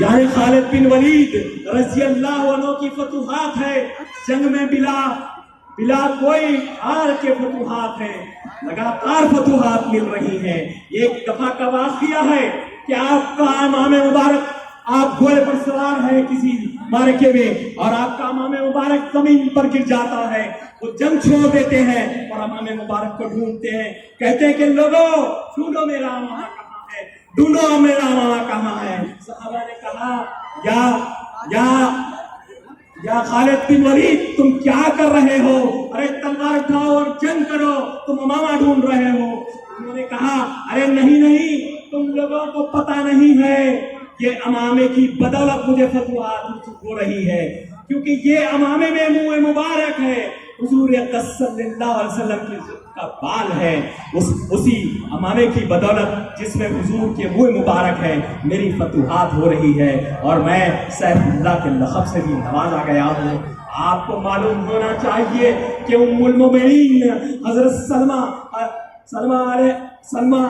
یعنی خالد بن ولید رضی اللہ عنہ کی فتوحات ہے، جنگ میں بلا کوئی ہار کے فتوحات ہیں، لگاتار فتوحات مل رہی ہیں۔ ایک دفعہ کا واقعہ ہے کہ آپ کا امام مبارک، آپ گھوڑے پر سوار ہے کسی معرکے میں اور آپ کا امام مبارک زمین پر گر جاتا ہے، وہ جنگ چھوڑ دیتے ہیں اور امام مبارک کو ڈھونڈتے ہیں، کہتے ہیں کہ لوگوں ڈھونڈو میرا امام کہاں ہے، ڈھونڈو میرا امام کہاں ہے۔ صحابہ نے کہا یا خالد بن ولید تم کیا کر رہے ہو، ارے تلوار اٹھاؤ اور جنگ کرو، تم امامہ ڈھونڈ رہے ہو۔ انہوں نے کہا ارے نہیں، تم لوگوں کو پتہ نہیں ہے یہ امامے کی بدولت مجھے فتوحات ہو رہی ہے، کیونکہ یہ امامے میں منہ مبارک ہے، حضور اقدس صلی اللہ علیہ وسلم کی کا بال ہے، اسی امامے کی بدولت جس میں حضور کے منہ مبارک ہے میری فتوحات ہو رہی ہے، اور میں سیف اللہ کے لقب سے بھی نوازا گیا ہوں۔ آپ کو معلوم ہونا چاہیے کہ ام المؤمنین حضرت سلمہ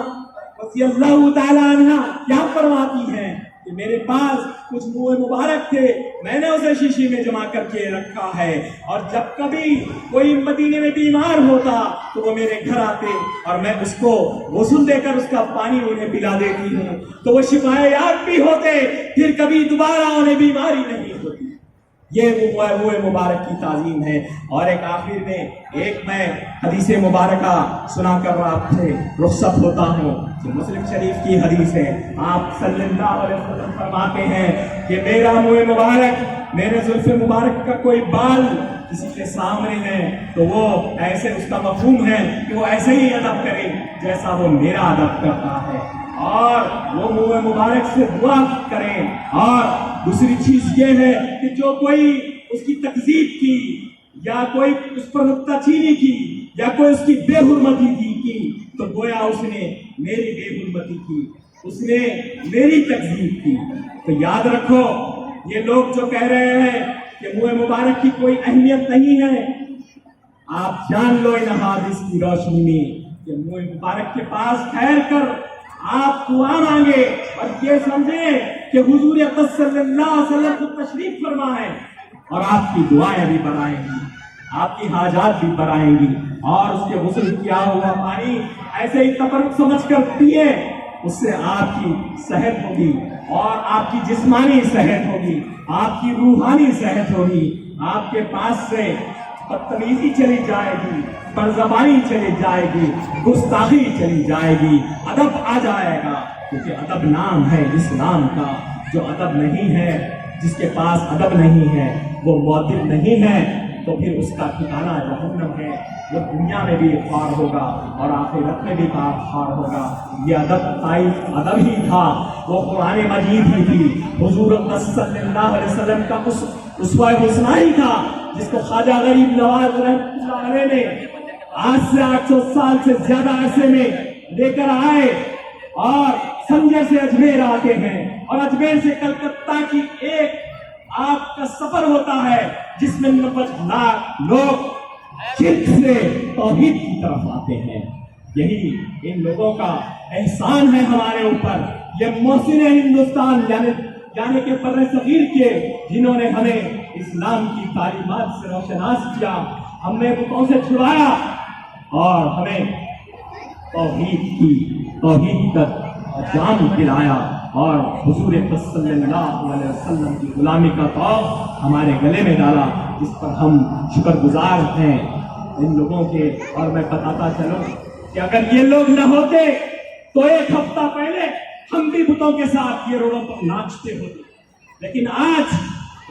رضی اللہ تعالیٰ عنہ کیا فرماتی ہیں کہ میرے پاس کچھ منہ مبارک تھے، میں نے اسے شیشی میں جمع کر کے رکھا ہے، اور جب کبھی کوئی مدینے میں بیمار ہوتا تو وہ میرے گھر آتے اور میں اس کو غسل دے کر اس کا پانی انہیں پلا دیتی ہوں تو وہ شفائے یاب بھی ہوتے، پھر کبھی دوبارہ انہیں بیماری نہیں ہوتی۔ یہ منہ مبارک کی تعظیم ہے۔ اور ایک آخر میں میں حدیث مبارکہ سنا کر آپ سے رخصت ہوتا ہوں، جو مسلم شریف کی حدیث ہے۔ آپ صلی اللہ علیہ وسلم فرماتے ہیں کہ میرا منہ مبارک، میرے زلف مبارک کا کوئی بال کسی کے سامنے ہے تو وہ ایسے، اس کا مفہوم ہے کہ وہ ایسے ہی ادب کرے جیسا وہ میرا ادب کرتا ہے، اور وہ منہ مبارک سے دعا کریں۔ اور دوسری چیز یہ ہے کہ جو کوئی اس کی تکذیب کی یا کوئی اس پر نکتہ چینی کی یا کوئی اس کی بے حرمتی کی تو گویا اس نے میری بے حرمتی کی، اس نے میری تکذیب کی۔ تو یاد رکھو، یہ لوگ جو کہہ رہے ہیں کہ منہ مبارک کی کوئی اہمیت نہیں ہے، آپ جان لو ان حدیث کی روشنی میں کہ منہ مبارک کے پاس ٹھہر کر آپ دعا مانگے اور یہ سمجھیں کہ حضور اقدس صلی اللہ علیہ وسلم کو تشریف فرما ہے، اور آپ کی دعائیں بھی بڑھائیں گی، آپ کی حاجات بھی بڑھائیں گی، اور اس کے غسل کیا ہوا پانی ایسے ہی تبرک سمجھ کر پیے، اس سے آپ کی صحت ہوگی، اور آپ کی جسمانی صحت ہوگی، آپ کی روحانی صحت ہوگی۔ آپ کے پاس سے بدتمیزی چلی جائے گی، برزبانی چلی جائے گی، گستاخی چلی جائے گی، ادب آ جائے گا، کیونکہ ادب نام ہے اسلام کا۔ جو ادب نہیں ہے، جس کے پاس ادب نہیں ہے، وہ مؤدب نہیں ہے، تو پھر اس کا ٹھکانہ جہنم ہے، وہ دنیا میں بھی خوار ہوگا اور آخرت میں بھی خوار ہوگا۔ یہ ادب ہی تھا، وہ قرآن مجید ہی تھی، حضور صلی اللہ علیہ وسلم کا اسوہ حسنہ ہی تھا، جس کو خواجہ غریب نواز رحمۃ اللہ علیہ نے آج سے 800 سال سے زیادہ عرصے میں لے کر آئے، اور سنجے سے اجمیر آتے ہیں، اور اجمیر سے کلکتہ کی ایک آپ کا سفر ہوتا ہے جس میں 90 لاکھ لوگ شرک سے توحید کی طرف آتے ہیں۔ یہی ان لوگوں کا احسان ہے ہمارے اوپر، یہ محسن ہندوستان یعنی کہ بر صغیر کے، جنہوں نے ہمیں اسلام کی تعلیمات سے روشناس کیا، ہم نے بتوں سے چھڑایا اور ہمیں توحید تک جان دلایا، اور حضور صلی اللہ علیہ وسلم کی غلامی کا توق ہمارے گلے میں ڈالا، جس پر ہم شکر گزار ہیں ان لوگوں کے۔ اور میں بتاتا چلوں کہ اگر یہ لوگ نہ ہوتے تو ایک ہفتہ پہلے ہم بھی بتوں کے ساتھ یہ روڈوں پر ناچتے ہوتے، لیکن آج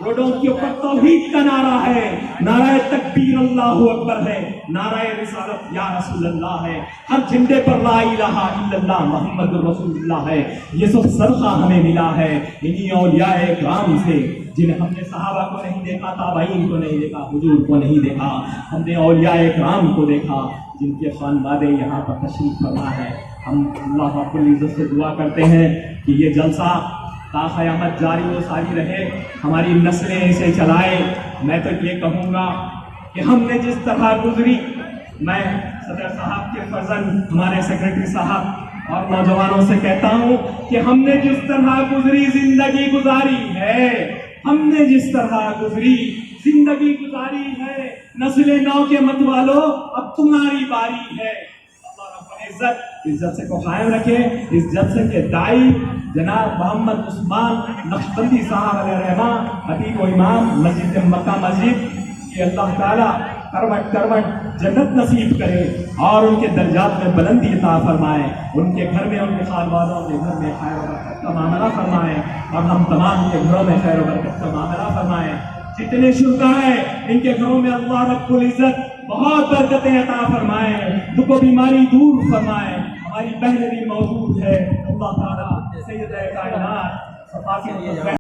روڈوں کے اوپر توحید کا نعرہ ہے، نعرہ تکبیر اللہ اکبر ہے، نعرہ رسالت یا رسول اللہ ہے، ہر جھنڈے پر لا الہ الا اللہ محمد رسول اللہ ہے۔ یہ سب صدقہ ہمیں ملا ہے انہی اولیاء کرام سے، جنہیں ہم نے صحابہ کو نہیں دیکھا، تابعین کو نہیں دیکھا، حضور کو نہیں دیکھا، ہم نے اولیاء کرام کو دیکھا جن کے خاندان یہاں پر تشریف فرما ہے۔ ہم اللہ رب العزت سے دعا کرتے ہیں کہ یہ جلسہ تا قیامت جاری و ساری رہے، ہماری نسلیں اسے چلائے۔ میں تو یہ کہوں گا کہ ہم نے جس طرح گزری، میں صدر صاحب کے فرزند ہمارے سیکرٹری صاحب اور نوجوانوں سے کہتا ہوں کہ ہم نے جس طرح گزری زندگی گزاری ہے، ہم نے جس طرح گزری زندگی گزاری ہے، نسل نو کے مت والو اب تمہاری باری ہے۔ اللہ رب العزت سے کو قائم رکھے، اس جلسے کے داعی جناب محمد عثمان نقشبندی صاحب علیہ رحمہ، خطیب و امام مسجد مکہ مسجد، کہ اللہ تعالیٰ کروٹ جنت نصیب کرے اور ان کے درجات میں بلندی عطا فرمائے، ان کے گھر میں، ان کے خانوادوں کے گھر میں خیر و برکت کا معاملہ فرمائے، اور ہم تمام کے گھروں میں خیر و برکت کا معاملہ فرمائے۔ جتنے شرکا ہیں ان کے گھروں میں اللہ رب العزت بہت برکتیں عطا فرمائے، دکھ و بیماری دور فرمائے۔ ہماری بہن بھی موجود ہے، اللہ تعالیٰ سید کائنات